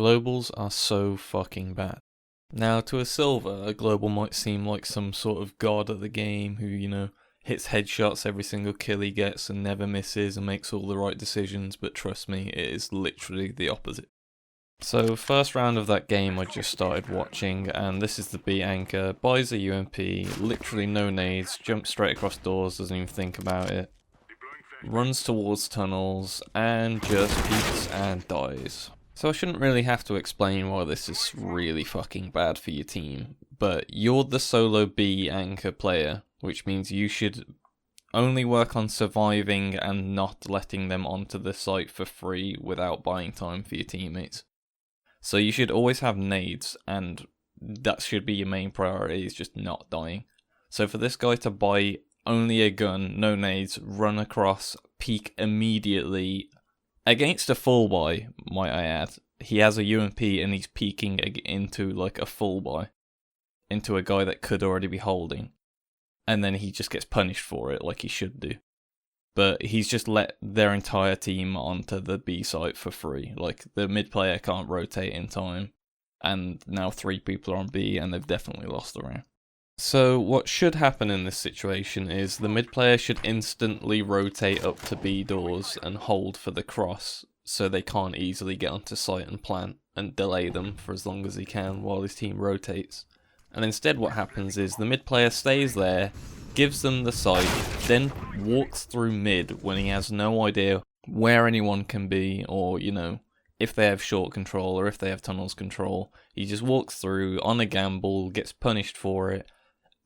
Globals are so fucking bad. Now, to a silver, a global might seem like some sort of god at the game who, hits headshots every single kill he gets and never misses and makes all the right decisions, but trust me, it is literally the opposite. So, first round of that game I just started watching, and this is the B anchor, buys a UMP, literally no nades, jumps straight across doors, doesn't even think about it, runs towards tunnels, and just peeks and dies. So I shouldn't really have to explain why this is really fucking bad for your team, but you're the solo B anchor player, which means you should only work on surviving and not letting them onto the site for free without buying time for your teammates. So you should always have nades, and that should be your main priority, is just not dying. So for this guy to buy only a gun, no nades, run across, peek immediately, against a full buy, might I add, he has a UMP and he's peeking into like a full buy, into a guy that could already be holding, and then he just gets punished for it like he should do. But he's just let their entire team onto the B site for free. Like, the mid player can't rotate in time, and now 3 people are on B and they've definitely lost the round. So what should happen in this situation is the mid player should instantly rotate up to B doors and hold for the cross so they can't easily get onto site and plant, and delay them for as long as he can while his team rotates. And instead what happens is the mid player stays there, gives them the site, then walks through mid when he has no idea where anyone can be, or, if they have short control or if they have tunnels control. He just walks through on a gamble, gets punished for it,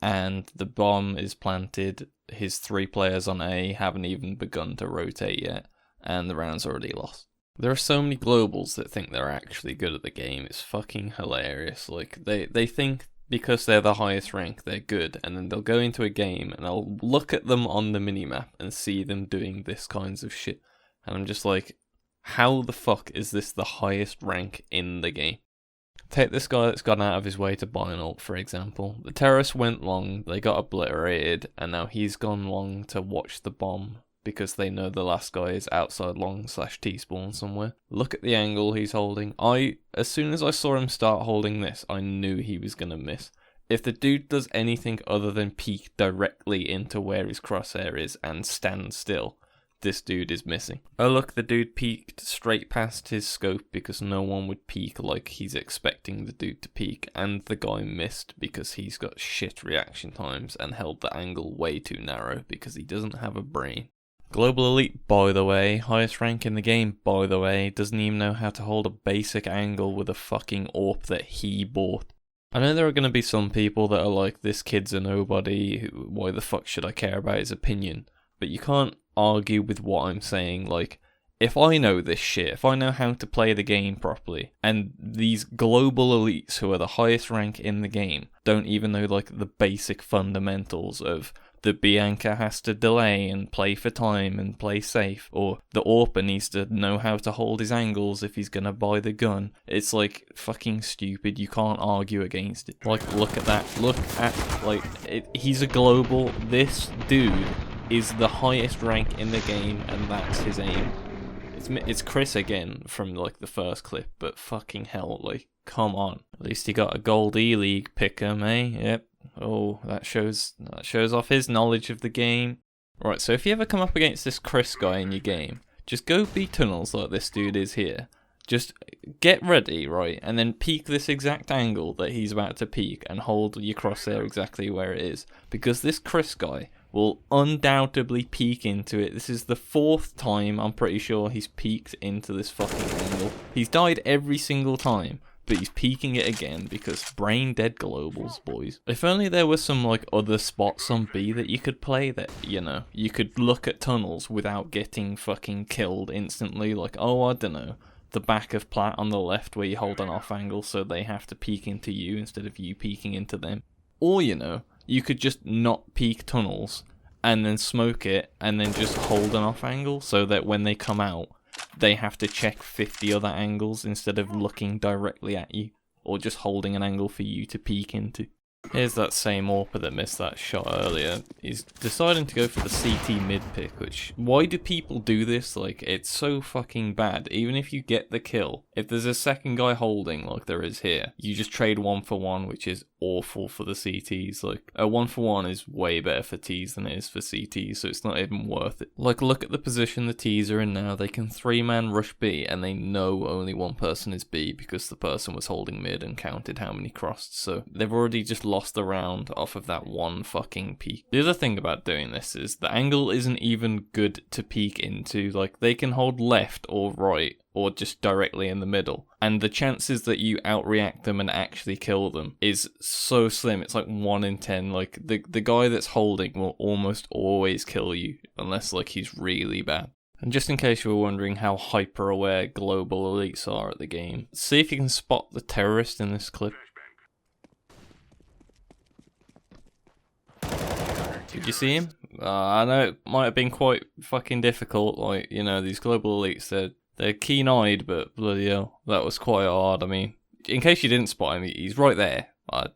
and the bomb is planted. His 3 players on A haven't even begun to rotate yet, and the round's already lost. There are so many globals that think they're actually good at the game. It's fucking hilarious. Like, they think because they're the highest rank they're good, and then they'll go into a game and I'll look at them on the minimap and see them doing this kinds of shit, and I'm just like, how the fuck is this the highest rank in the game? Take this guy that's gone out of his way to buy an ult, for example. The terrorists went long, they got obliterated, and now he's gone long to watch the bomb because they know the last guy is outside long / T-spawn somewhere. Look at the angle he's holding. As soon as I saw him start holding this, I knew he was going to miss. If the dude does anything other than peek directly into where his crosshair is and stand still, this dude is missing. Oh look, the dude peeked straight past his scope because no one would peek like he's expecting the dude to peek, and the guy missed because he's got shit reaction times and held the angle way too narrow because he doesn't have a brain. Global Elite, by the way, highest rank in the game, by the way, doesn't even know how to hold a basic angle with a fucking AWP that he bought. I know there are going to be some people that are like, this kid's a nobody, why the fuck should I care about his opinion? But you can't argue with what I'm saying. Like, if I know this shit, if I know how to play the game properly, and these global elites who are the highest rank in the game don't even know like the basic fundamentals of the B anchor has to delay and play for time and play safe, or the AWPer needs to know how to hold his angles if he's gonna buy the gun. It's like fucking stupid. You can't argue against it. Like, look at that. Look at, he's a global. This dude is the highest rank in the game, and that's his aim. It's Chris again from like the first clip, but fucking hell, like, come on. At least he got a gold E-League pick'em, eh? Yep. Oh, that shows off his knowledge of the game. Right, so if you ever come up against this Chris guy in your game, just go beat tunnels like this dude is here. Just get ready, right, and then peek this exact angle that he's about to peek and hold your crosshair exactly where it is. Because this Chris guy will undoubtedly peek into it. This is the 4th time, I'm pretty sure, he's peeked into this fucking angle. He's died every single time, but he's peeking it again because brain dead globals, boys. If only there was some like other spots on B that you could play that, you could look at tunnels without getting fucking killed instantly. Like, oh, I don't know, the back of plat on the left where you hold an off angle so they have to peek into you instead of you peeking into them. Or, you could just not peek tunnels and then smoke it and then just hold an off angle so that when they come out, they have to check 50 other angles instead of looking directly at you, or just holding an angle for you to peek into. Here's that same AWPer that missed that shot earlier. He's deciding to go for the CT mid pick, which, why do people do this? Like, it's so fucking bad. Even if you get the kill, if there's a second guy holding, like there is here, you just trade 1-for-1, which is awful for the CTs. Like, a 1-for-1 is way better for Ts than it is for CTs, so it's not even worth it. Like, look at the position the Ts are in now. They can 3-man rush B, and they know only one person is B because the person was holding mid and counted how many crossed, so they've already just lost the round off of that one fucking peek. The other thing about doing this is the angle isn't even good to peek into. Like, they can hold left or right or just directly in the middle, and the chances that you outreact them and actually kill them is so slim. It's like 1 in 10. Like, the guy that's holding will almost always kill you unless like he's really bad. And just in case you were wondering how hyper aware global elites are at the game, see if you can spot the terrorist in this clip. Did you see him? I know it might have been quite fucking difficult. Like, you know, these global elites, they're keen-eyed, but bloody hell, that was quite hard. I mean, in case you didn't spot him, he's right there. I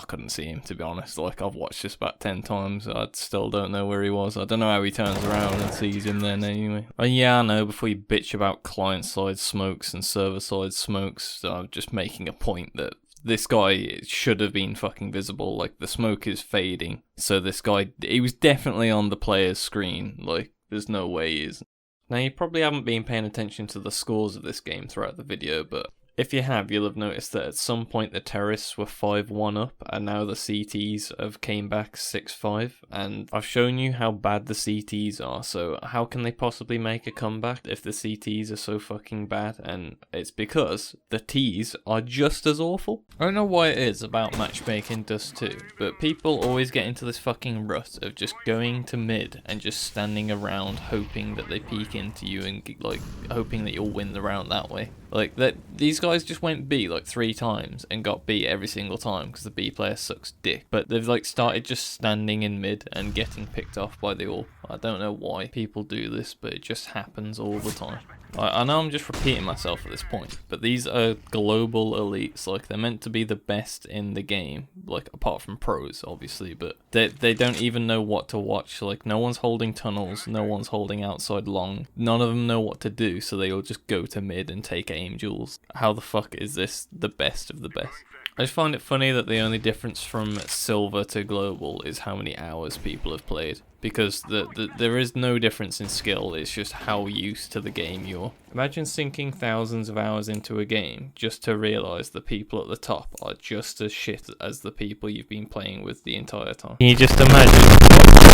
couldn't see him, to be honest. Like, I've watched this about 10 times. I still don't know where he was. I don't know how he turns around and sees him then anyway. Yeah, I know, before you bitch about client-side smokes and server-side smokes, I'm just making a point that this guy should have been fucking visible. Like, the smoke is fading, so this guy, he was definitely on the player's screen. Like, there's no way he isn't. Now, you probably haven't been paying attention to the scores of this game throughout the video, but if you have, you'll have noticed that at some point the terrorists were 5-1 up, and now the CTs have came back 6-5, and I've shown you how bad the CTs are, so how can they possibly make a comeback if the CTs are so fucking bad? And it's because the Ts are just as awful. I don't know why it is about matchmaking does too, but people always get into this fucking rut of just going to mid and just standing around hoping that they peek into you and like hoping that you'll win the round that way. Like, these guys just went B like 3 times and got beat every single time because the B player sucks dick. But they've like started just standing in mid and getting picked off by the AWP. I don't know why people do this, but it just happens all the time. I know I'm just repeating myself at this point, but these are global elites. Like, they're meant to be the best in the game, like, apart from pros, obviously, but they don't even know what to watch. Like, no one's holding tunnels, no one's holding outside long, none of them know what to do, so they all just go to mid and take aim duels. How the fuck is this the best of the best? I just find it funny that the only difference from silver to global is how many hours people have played. Because there is no difference in skill, it's just how used to the game you're. Imagine sinking thousands of hours into a game just to realise the people at the top are just as shit as the people you've been playing with the entire time. Can you just imagine?